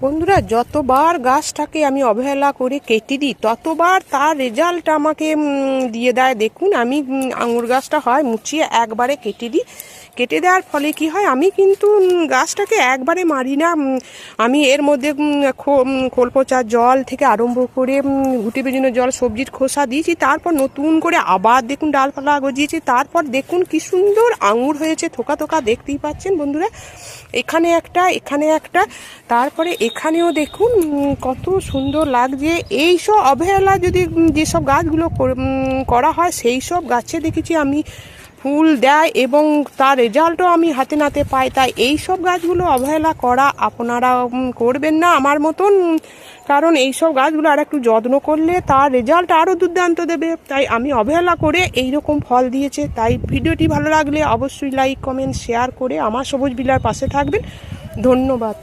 বন্ধুরা, যতবার গাছটাকে আমি অবহেলা করে কেটে দিই ততবার তার রেজাল্ট আমাকে দিয়ে দেয়। দেখুন, আমি আঙুর গাছটা হয় মুচিয়ে একবারে কেটে দিই। কেটে দেওয়ার ফলে কি হয়, আমি কিন্তু গাছটাকে একবারে মারি না। আমি এর মধ্যে খোল পচা জল থেকে আরম্ভ করে ঘুটে বেজানো জল, সবজির খোসা দিয়েছি। তারপর নতুন করে আবার দেখুন ডালপালা গজিয়েছি। তারপর দেখুন কি সুন্দর আঙুর হয়েছে, থোকা থোকা, দেখতেই পাচ্ছেন বন্ধুরা। এখানে একটা, এখানে একটা, তারপরে এখানেও দেখুন কত সুন্দর লাগছে। এই সব অবহেলা যদি যেসব গাছগুলো করা হয়, সেই সব গাছে দেখেছি আমি ফুল দেয় এবং তার রেজাল্টও আমি হাতে নাতে পাই। তাই এই সব গাছগুলো অবহেলা করা আপনারা করবেন না আমার মতন, কারণ এই সব গাছগুলো আর একটু যত্ন করলে তার রেজাল্ট আরও দুর্দান্ত দেবে। তাই আমি অবহেলা করে এই রকম ফল দিয়েছে। তাই ভিডিওটি ভালো লাগলে অবশ্যই লাইক, কমেন্ট, শেয়ার করে আমার সবুজ বিলার পাশে থাকবেন। ধন্যবাদ।